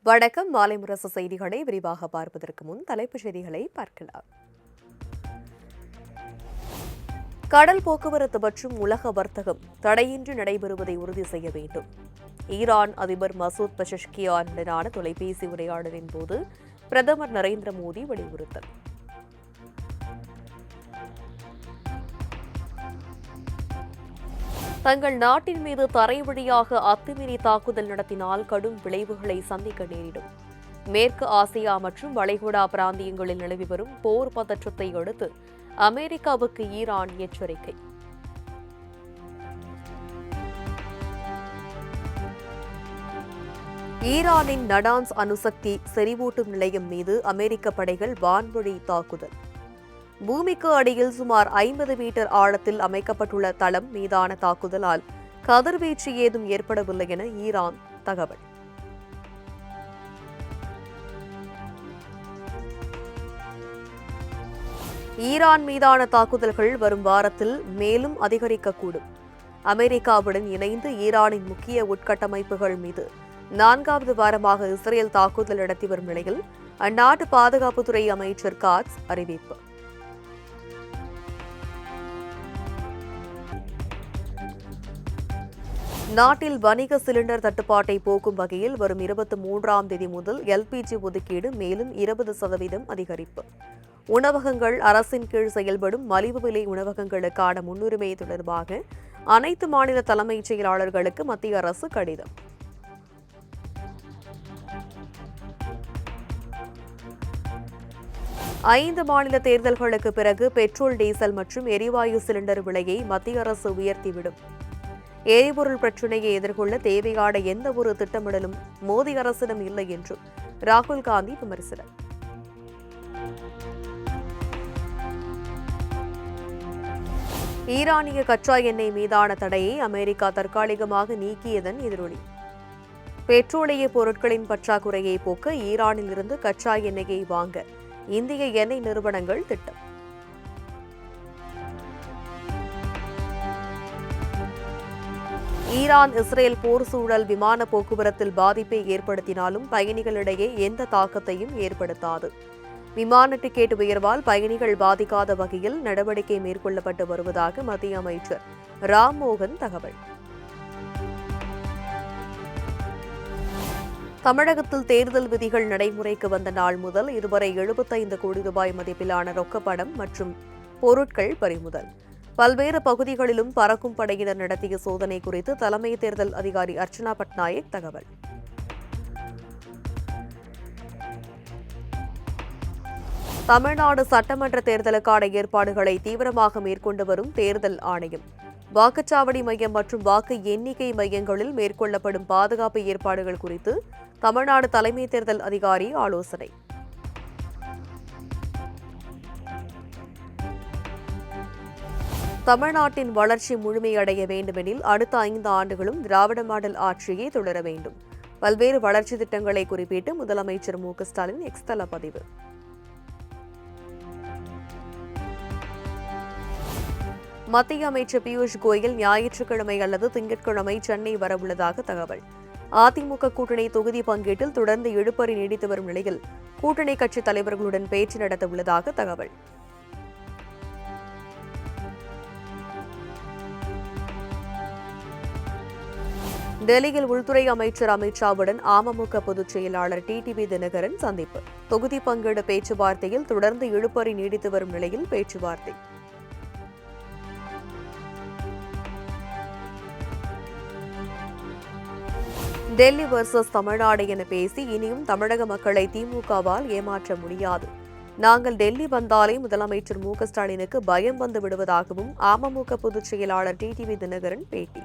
வணக்கம். மாலை முரசு செய்திகளை விரிவாக பார்ப்பதற்கு முன் தலைப்புச் செய்திகளை பார்க்கலாம். கடல் போக்குவரத்து மற்றும் உலக வர்த்தகம் தடையின்றி நடைபெறுவதை உறுதி செய்ய வேண்டும். ஈரான் அதிபர் மசூத் பெஷஷ்கியானுடனான தொலைபேசி உரையாடலின் போது பிரதமர் நரேந்திர மோடி வலியுறுத்தல். தங்கள் நாட்டின் மீது தரை வழியாக அத்துமீறி தாக்குதல் நடத்தினால் கடும் விளைவுகளை சந்திக்க நேரிடும். மேற்கு ஆசியா மற்றும் வளைகுடா பிராந்தியங்களில் நிலவி வரும் போர் பதற்றத்தை அடுத்து அமெரிக்காவுக்கு ஈரான் எச்சரிக்கை. ஈரானின் நடான்ஸ் அணுசக்தி செறிவூட்டும் நிலையம் மீது அமெரிக்க படைகள் வான்வழி தாக்குதல். பூமிக்கு அடியில் சுமார் 50 மீட்டர் ஆழத்தில் அமைக்கப்பட்டுள்ள தளம் மீதான தாக்குதலால் கதிர்வீச்சு ஏதும் ஏற்படவில்லை என ஈரான் தகவல். ஈரான் மீதான தாக்குதல்கள் வரும் வாரத்தில் மேலும் அதிகரிக்கக்கூடும். அமெரிக்காவுடன் இணைந்து ஈரானின் முக்கிய உட்கட்டமைப்புகள் மீது 4வது வாரமாக இஸ்ரேல் தாக்குதல் நடத்தி வரும் நிலையில் அந்நாட்டு பாதுகாப்புத்துறை அமைச்சர் காட்ஸ் அறிவிப்பு. நாட்டில் வணிக சிலிண்டர் தட்டுப்பாட்டை போக்கும் வகையில் வரும் 23ஆம் தேதி முதல் எல்பிஜி ஒதுக்கீடு மேலும் 20% அதிகரிப்பு. உணவகங்கள் அரசின் கீழ் செயல்படும் மலிவு விலை உணவகங்களுக்கான முன்னுரிமை தொடர்பாக அனைத்து மாநில தலைமைச் செயலாளர்களுக்கு மத்திய அரசு கடிதம். ஐந்து மாநில தேர்தல்களுக்கு பிறகு பெட்ரோல், டீசல் மற்றும் எரிவாயு சிலிண்டர் விலையை மத்திய அரசு உயர்த்திவிடும். எரிபொருள் பிரச்சினையை எதிர்கொள்ள தேவையான எந்த ஒரு திட்டமிடலும் மோடி அரசிடம் இல்லை என்றும் ராகுல் காந்தி விமர்சனம். ஈரானிய கச்சா எண்ணெய் மீதான தடையை அமெரிக்கா தற்காலிகமாக நீக்கியதன் எதிரொலி. பெட்ரோலிய பொருட்களின் பற்றாக்குறையை போக்க ஈரானில் இருந்து கச்சா எண்ணெயை வாங்க இந்திய எண்ணெய் நிறுவனங்கள் திட்டம். ஈரான் இஸ்ரேல் போர் சூழல் விமான போக்குவரத்தில் பாதிப்பை ஏற்படுத்தினாலும் பயணிகளிடையே எந்த தாக்கத்தையும் ஏற்படுத்தாது. விமான டிக்கெட் உயர்வால் பயணிகள் பாதிக்காத வகையில் நடவடிக்கை மேற்கொள்ளப்பட்டு வருவதாக மத்திய அமைச்சர் ராம்மோகன் தகவல். தமிழகத்தில் தேர்தல் விதிகள் நடைமுறைக்கு வந்த நாள் முதல் இதுவரை 75 கோடி ரூபாய் மதிப்பிலான ரொக்கப்பணம் மற்றும் பொருட்கள் பறிமுதல். பல்வேறு பகுதிகளிலும் பறக்கும் படையினர் நடத்திய சோதனை குறித்து தலைமை தேர்தல் அதிகாரி அர்ச்சனா பட்நாயக் தகவல். தமிழ்நாடு சட்டமன்ற தேர்தலுக்கான ஏற்பாடுகளை தீவிரமாக மேற்கொண்டு வரும் தேர்தல் ஆணையம். வாக்குச்சாவடி மையம் மற்றும் வாக்கு எண்ணிக்கை மையங்களில் மேற்கொள்ளப்படும் பாதுகாப்பு ஏற்பாடுகள் குறித்து தமிழ்நாடு தலைமை தேர்தல் அதிகாரி ஆலோசனை. தமிழ்நாட்டின் வளர்ச்சி முழுமையடைய வேண்டுமெனில் அடுத்த 5 ஆண்டுகளும் திராவிட மாடல் ஆட்சியை தொடர வேண்டும். பல்வேறு வளர்ச்சி திட்டங்களை குறிப்பிட்டு முதலமைச்சர் மு.க.ஸ்டாலின் எக்ஸ் தள பதிவு. மத்திய அமைச்சர் பியூஷ் கோயல் ஞாயிற்றுக்கிழமை அல்லது திங்கட்கிழமை சென்னை வரவுள்ளதாக தகவல். அதிமுக கூட்டணி தொகுதி பங்கீட்டில் தொடர்ந்து இழுபறி நீடித்து வரும் நிலையில் கூட்டணி கட்சித் தலைவர்களுடன் பேச்சு நடத்த உள்ளதாக தகவல். டெல்லியில் உள்துறை அமைச்சர் அமித்ஷாவுடன் அமமுக பொதுச் செயலாளர் டிடிவி தினகரன் சந்திப்பு. தொகுதி பங்கீடு பேச்சுவார்த்தையில் தொடர்ந்து இழுபறி நீடித்து வரும் நிலையில் பேச்சுவார்த்தை. டெல்லி வர்சஸ் தமிழ்நாடு என பேசி இனியும் தமிழக மக்களை திமுகவால் ஏமாற்ற முடியாது. நாங்கள் டெல்லி வந்தாலே முதலமைச்சர் மு.க.ஸ்டாலினுக்கு பயம் வந்து விடுவதாகவும் அமமுக பொதுச் செயலாளர் டிடிவி தினகரன் பேட்டி.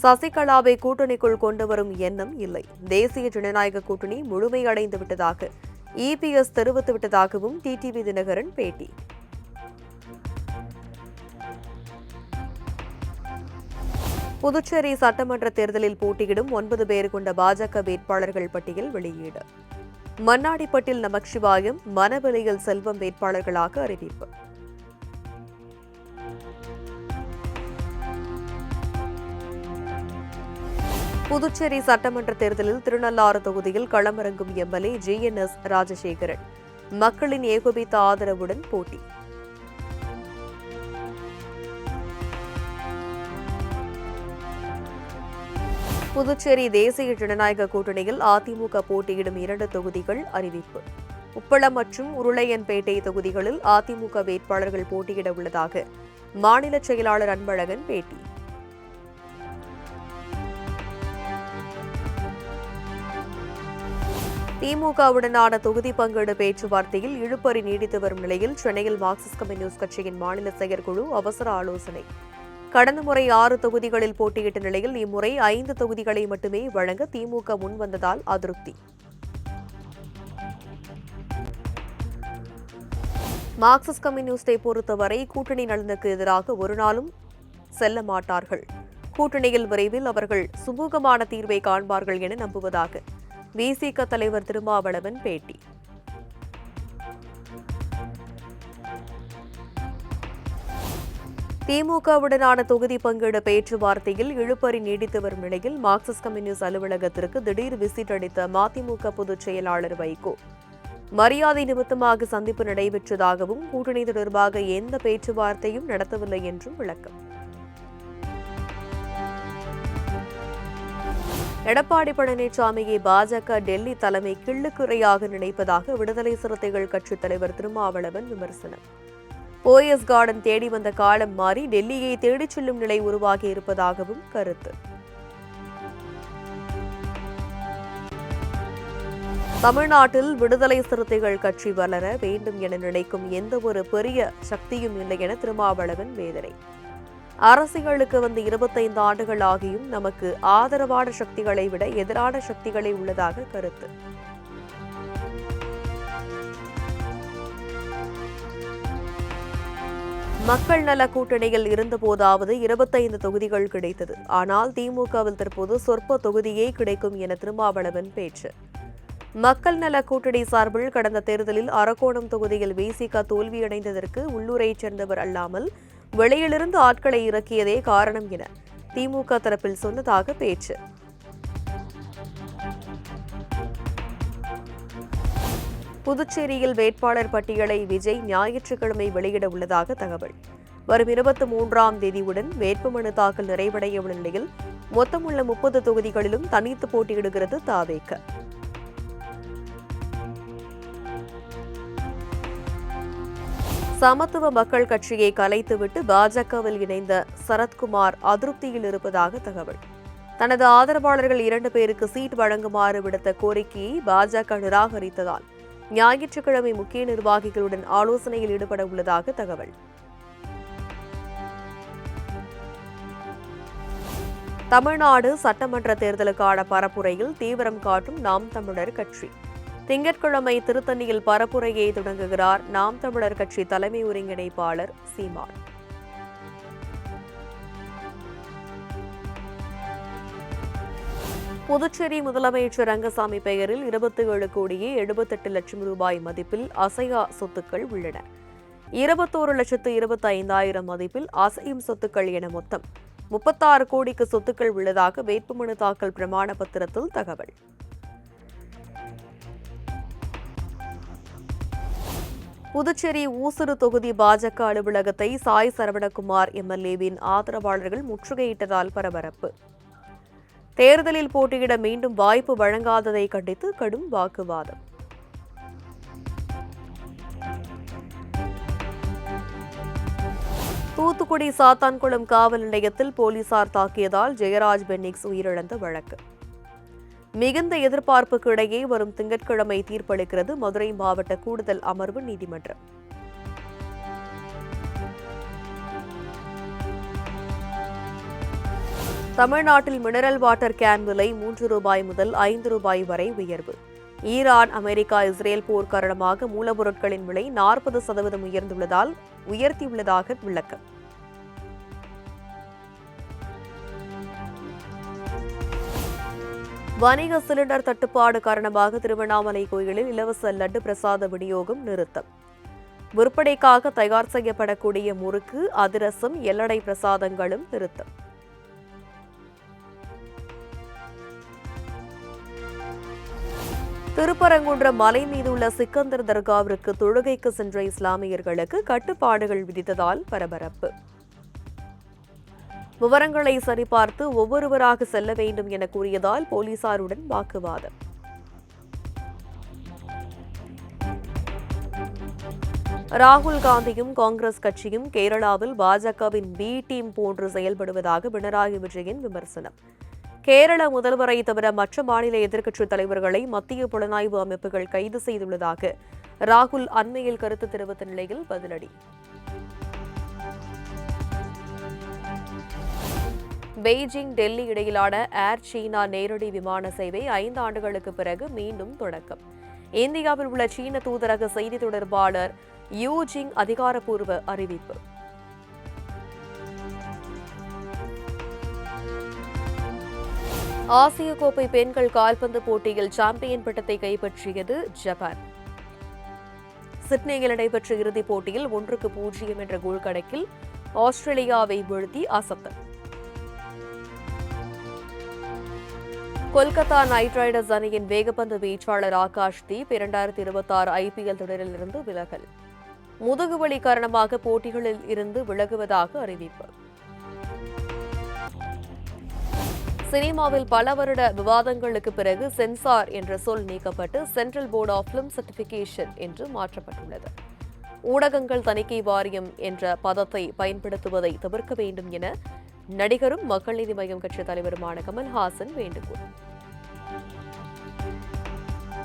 சசிகலாவை கூட்டணிக்குள் கொண்டுவரும் எண்ணம் இல்லை. தேசிய ஜனநாயக கூட்டணி முழுமையடைந்து விட்டதாக இபிஎஸ் தெரிவித்துவிட்டதாகவும் டிடிவி தினகரன் பேட்டி. புதுச்சேரி சட்டமன்ற தேர்தலில் போட்டியிடும் 9 பேர் கொண்ட பாஜக வேட்பாளர்கள் பட்டியல் வெளியீடு. மண்ணாடிப்பட்டில் நமச்சிவாயம், மனவெளியில் செல்வம் வேட்பாளர்களாக அறிவிப்பு. புதுச்சேரி சட்டமன்ற தேர்தலில் திருநள்ளாறு தொகுதியில் களமிறங்கும் எம்எல்ஏ GNS ராஜசேகரன் மக்களின் ஏகோபித்த ஆதரவுடன் போட்டி. புதுச்சேரி தேசிய ஜனநாயக கூட்டணியில் அதிமுக போட்டியிடும் 2 தொகுதிகள் அறிவிப்பு. உப்பளம் மற்றும் உருளையன்பேட்டை தொகுதிகளில் அதிமுக வேட்பாளர்கள் போட்டியிட உள்ளதாக மாநில செயலாளர் அன்பழகன் பேட்டி. திமுகவுடனான தொகுதி பங்கீடு பேச்சுவார்த்தையில் இழுபறி நீடித்து வரும் நிலையில் சென்னையில் மார்க்சிஸ்ட் கம்யூனிஸ்ட் கட்சியின் மாநில செயற்குழு அவசர ஆலோசனை. கடந்த முறை 6 தொகுதிகளில் போட்டியிட்ட நிலையில் இம்முறை 5 தொகுதிகளை மட்டுமே வழங்க திமுக முன்வந்ததால் அதிருப்தி. மார்க்சிஸ்ட் கம்யூனிஸ்டை பொறுத்தவரை கூட்டணி நலனுக்கு எதிராக ஒரு நாளும் செல்ல மாட்டார்கள். கூட்டணியில் விரைவில் அவர்கள் சுமூகமான தீர்வை காண்பார்கள் என நம்புவதாக விசிக தலைவர் திருமாவளவன் பேட்டி. திமுகவுடனான தொகுதி பங்கீடு பேச்சுவார்த்தையில் இழுபறி நீடித்து வரும் நிலையில் மார்க்சிஸ்ட் கம்யூனிஸ்ட் அலுவலகத்திற்கு திடீர் விசிட் அளித்த மதிமுக பொதுச் செயலாளர் வைகோ மரியாதை நிமித்தமாக சந்திப்பு நடைபெற்றதாகவும் கூட்டணி தொடர்பாக எந்த பேச்சுவார்த்தையும் நடத்தவில்லை என்றும் விளக்கம். எடப்பாடி பழனிசாமியை பாஜக டெல்லி தலைமை கிள்ளுக்குறையாக நினைப்பதாக விடுதலை சிறுத்தைகள் கட்சித் தலைவர் திருமாவளவன் விமர்சனம். போயஸ் கார்டன் தேடி வந்த காலம் மாறி டெல்லியை தேடிச் செல்லும் நிலை உருவாகி இருப்பதாகவும் கருத்து. தமிழ்நாட்டில் விடுதலை சிறுத்தைகள் கட்சி வளர வேண்டும் என நினைக்கும் எந்தவொரு பெரிய சக்தியும் இல்லை என திருமாவளவன் வேதனை. அரசியலுக்கு வந்து 25 ஆண்டுகள் ஆகியும் நமக்கு ஆதரவான சக்திகளை விட எதிரான சக்திகளே உள்ளதாக கருத்து. மக்கள் நல கூட்டணியில் இருந்தபோதாவது 25 தொகுதிகள் கிடைத்தது. ஆனால் திமுகவில் தற்போது சொற்ப தொகுதியே கிடைக்கும் என திருமாவளவன் பேச்சு. மக்கள் நல கூட்டணி சார்பில் கடந்த தேர்தலில் அரக்கோணம் தொகுதியில் விசிக தோல்வியடைந்ததற்கு உள்ளூரைச் சேர்ந்தவர் அல்லாமல் வெளியிலிருந்து ஆட்களை இறக்கியதே காரணம் என திமுக தரப்பில் சொன்னதாக பேச்சு. புதுச்சேரியில் வேட்பாளர் பட்டியலை விஜய் ஞாயிற்றுக்கிழமை வெளியிட உள்ளதாக தகவல். வரும் 23ஆம் தேதியுடன் வேட்புமனு தாக்கல் நிறைவடைய உள்ள நிலையில் மொத்தமுள்ள 30 தொகுதிகளிலும் தனித்து போட்டியிடுகிறது தாவேக. சமத்துவ மக்கள் கட்சியை கலைத்துவிட்டு பாஜகவில் இணைந்த சரத்குமார் அதிருப்தியில் இருப்பதாக தகவல். தனது ஆதரவாளர்கள் 2 பேருக்கு சீட் வழங்குமாறு விடுத்த கோரிக்கையை பாஜக நிராகரித்ததால் ஞாயிற்றுக்கிழமை முக்கிய நிர்வாகிகளுடன் ஆலோசனையில் ஈடுபட உள்ளதாக தகவல். தமிழ்நாடு சட்டமன்ற தேர்தலுக்கான பரப்புரையில் தீவிரம் காட்டும் நாம் தமிழர் கட்சி. திங்கட்கிழமை திருத்தணியில் பரப்புரையை தொடங்குகிறார் நாம் தமிழர் கட்சி தலைமை ஒருங்கிணைப்பாளர் சீமான். புதுச்சேரி முதலமைச்சர் ரங்கசாமி பெயரில் 27 கோடியே 78 லட்சம் ரூபாய் மதிப்பில் அசையா சொத்துக்கள் உள்ளன. 21,25,000 மதிப்பில் அசையும் சொத்துக்கள் என மொத்தம் 36 கோடிக்கு சொத்துக்கள் உள்ளதாக வேட்புமனு தாக்கல் பிரமாண பத்திரத்தில் தகவல். புதுச்சேரி ஊசுடு தொகுதி பாஜக அலுவலகத்தை சாய் சரவணகுமார் எம்எல்ஏவின் ஆதரவாளர்கள் முற்றுகையிட்டதால் பரபரப்பு. தேர்தலில் போட்டியிட மீண்டும் வாய்ப்பு வழங்காததை கண்டித்து கடும் வாக்குவாதம். தூத்துக்குடி சாத்தான்குளம் காவல் நிலையத்தில் போலீசார் தாக்கியதால் ஜெயராஜ் பென்னிக்ஸ் உயிரிழந்த வழக்கு. மிகுந்த எதிர்பார்ப்புக்கு இடையே வரும் திங்கட்கிழமை தீர்ப்பளிக்கிறது மதுரை மாவட்ட கூடுதல் அமர்வு நீதிமன்றம். தமிழ்நாட்டில் மினரல் வாட்டர் கேன் விலை 3 ரூபாய் முதல் 5 ரூபாய் வரை உயர்வு. ஈரான், அமெரிக்கா, இஸ்ரேல் போர் காரணமாக மூலப்பொருட்களின் விலை 40% உயர்த்தியுள்ளதாக விளக்கம். வணிக சிலிண்டர் தட்டுப்பாடு காரணமாக திருவண்ணாமலை கோயிலில் இலவச லட்டு பிரசாத விநியோகம் நிறுத்தம். விற்பனைக்காக தயார் செய்யப்படக்கூடிய முறுக்கு, அதிரசம், எல்லடை பிரசாதங்களும் நிறுத்தம். திருப்பரங்குன்றம் மலை மீதுள்ள சிக்கந்தர் தர்காவிற்கு தொழுகைக்கு சென்ற இஸ்லாமியர்களுக்கு கட்டுப்பாடுகள் விதித்ததால் பரபரப்பு. விவரங்களை சரிபார்த்து ஒவ்வொருவராக செல்ல வேண்டும் என கூறியதால் போலீசாருடன் வாக்குவாதம். ராகுல் காந்தியும் காங்கிரஸ் கட்சியும் கேரளாவில் பாஜகவின் பி டீம் போன்று செயல்படுவதாக பினராயி விஜயன் விமர்சனம். கேரள முதல்வரை தவிர மற்ற மாநில எதிர்க்கட்சித் தலைவர்களை மத்திய புலனாய்வு அமைப்புகள் கைது செய்துள்ளதாக ராகுல் அண்மையில் கருத்து தெரிவித்த நிலையில் பதிலடி. பெய்ஜிங் டெல்லி இடையிலான ஏர் சீனா நேரடி விமான சேவை 5 ஆண்டுகளுக்கு பிறகு மீண்டும் தொடக்கம். இந்தியாவில் உள்ள சீன தூதரக செய்தி தொடர்பாளர் யூஜிங் அதிகாரப்பூர்வ அறிவிப்பு. ஆசிய கோப்பை பெண்கள் கால்பந்து போட்டியில் சாம்பியன் பட்டத்தை கைப்பற்றியது ஜப்பான். சிட்னியில் நடைபெற்ற இறுதிப் போட்டியில் 1-0 என்ற கோல் கணக்கில் ஆஸ்திரேலியாவை வீழ்த்தி அசத்தல். கொல்கத்தா நைட் ரைடர்ஸ் அணியின் வேகப்பந்து வீச்சாளர் ஆகாஷ் தீப் 2026 IPL தொடரில் இருந்து விலகல். முதுகுவலி காரணமாக போட்டிகளில் இருந்து விலகுவதாக அறிவிப்பு. சினிமாவில் பல வருட விவாதங்களுக்கு பிறகு சென்சார் என்ற சொல் நீக்கப்பட்டு central board of film certification என்று மாற்றப்பட்டுள்ளது. ஊடகங்கள் தணிக்கை வாரியம் என்ற பதத்தை பயன்படுத்துவதை தவிர்க்க வேண்டும் என நடிகரும் மக்கள் நீதி மய்யம் கட்சித் தலைவருமான கமல்ஹாசன் வேண்டுகோள்.